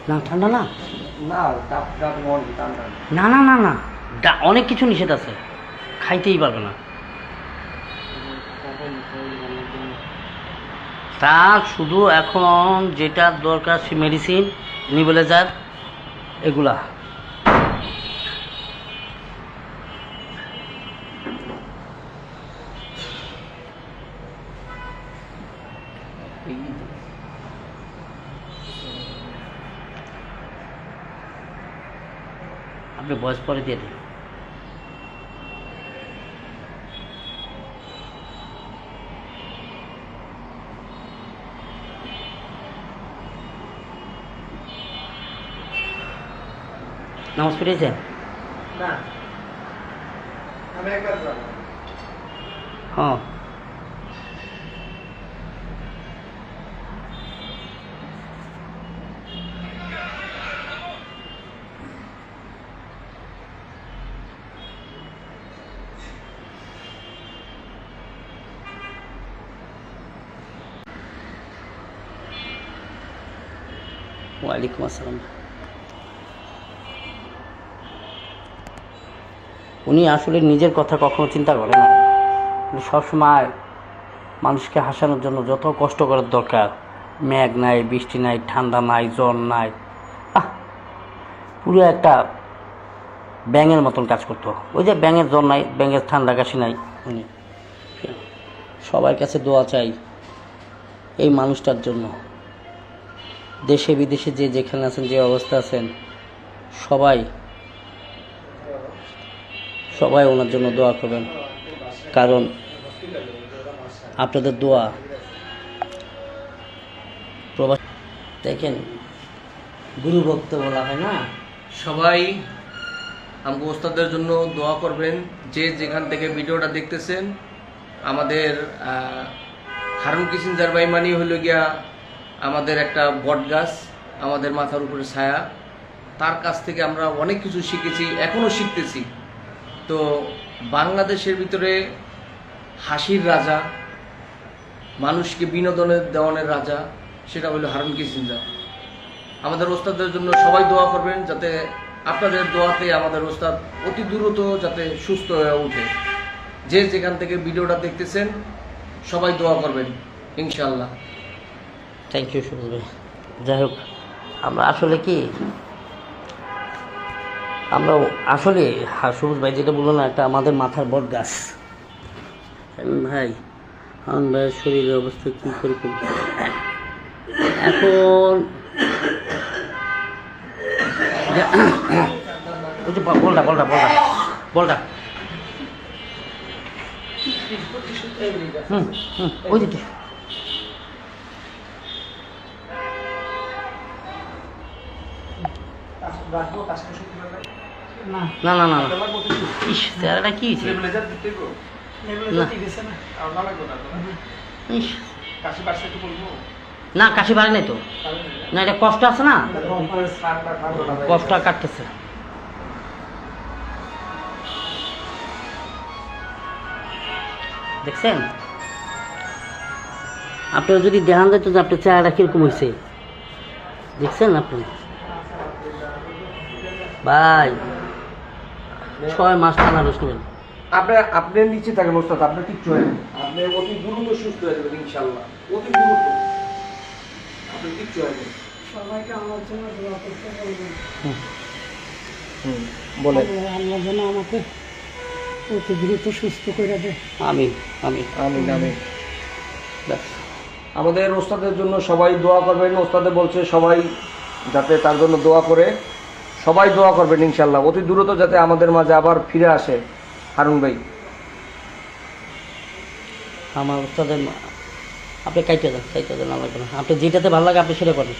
না ঠান্ডা না, না ডাব ডাব মন ঠান্ডা না না না না, অনেক কিছু নিষেধ আছে, খাইতেই পারবে না। তা শুধু এখন যেটা দরকার সে মেডিসিন, নিউবুলাইজার, এগুলা। আপনি বয়স পরে দিয়ে দিন। নামাজ পড়েছেন? না আমি একবার যাব। হ্যাঁ ওয়ালাইকুম আসসালাম। উনি আসলে নিজের কথা কখনো চিন্তা করে না, উনি সবসময় মানুষকে হাসানোর জন্য যত কষ্ট করার দরকার, মেঘ নাই, বৃষ্টি নাই, ঠান্ডা নাই, জ্বর নাই, পুরো একটা ব্যাঙের মতন কাজ করতো। ওই যে ব্যাঙের জ্বর নাই, ব্যাঙের ঠান্ডা কাশি নাই। উনি সবার কাছে দোয়া চাই এই মানুষটার জন্য। দেশে বিদেশে যে যেখানে আছেন, যে অবস্থা আছেন, সবাই ওনার জন্য দোয়া করবেন, কারণ আপনাদের দোয়া প্রবাস। দেখেন গুরু ভক্ত বলা হয় না, সবাই আমগো ওস্তাদের জন্য দোয়া করবেন। যে যেখান থেকে ভিডিওটা দেখতেছেন, আমাদের হারুন কিসিঞ্জার ভাই মানি হলো গিয়া আমাদের একটা বট গাছ, আমাদের মাথার উপরে ছায়া। তার কাছ থেকে আমরা অনেক কিছু শিখেছি, এখনও শিখতেছি। তো বাংলাদেশের ভিতরে হাসির রাজা, মানুষকে বিনোদনের দেওয়ানের রাজা, সেটা হলো হারুন কিসিঞ্জার। আমাদের ওস্তাদের জন্য সবাই দোয়া করবেন, যাতে আপনাদের দোয়াতে আমাদের ওস্তাদ অতি দ্রুত যাতে সুস্থ হয়ে ওঠে। যে যেখান থেকে ভিডিওটা দেখতেছেন সবাই দোয়া করবেন ইনশাআল্লাহ। থ্যাংক ইউ সুবুজ ভাই। যাই হোক, আমরা আসলে সুবুজ ভাই যেটা বললো না, একটা আমাদের মাথার বট গাছ। ভাই হারুন ভাইয়ের শরীরের অবস্থা কী করে এখন ওই যে বলটা ওই যে না না না না, ইস চেহারাটা কি হয়েছে? না কাশি বাড়ে নাই তো, না এটা কষ্ট আছে না, কষ্ট কাটতেছে। দেখছেন, আপনার যদি দেখান যেত যে আপনার চেহারাটা কিরকম হয়েছে, দেখছেন আপনি ভাই 6 মাস টানা রেস্ট নেবেন। আপনি নিচে থাকেন ওস্তাদ, আপনি কিচ্ছু হয় না, আপনি অতি দ্রুত সুস্থ হয়ে যাবেন ইনশাআল্লাহ, অতি দ্রুত। আপনি কিচ্ছু হয় না। সবাইকে আমার জন্য দোয়া করতে বলবেন। বলেন। আল্লাহ যেন আমাকে অতি দ্রুত সুস্থ করে দেয়। আমিন আমিন আমিন আমিন। আমাদের ওস্তাদের জন্য সবাই দোয়া করবেন। ওস্তাদে বলছে সবাই যাতে তার জন্য দোয়া করে, সবাই দোয়া করবেন ইনশাআল্লাহ, অতি দ্রুত যাতে আমাদের মাঝে আবার ফিরে আসে হারুন ভাই। আমার উস্তাদের আপনি কাইটে দেন আমার, আপনি যেটাতে ভালো লাগে আপনি সেটা করেন।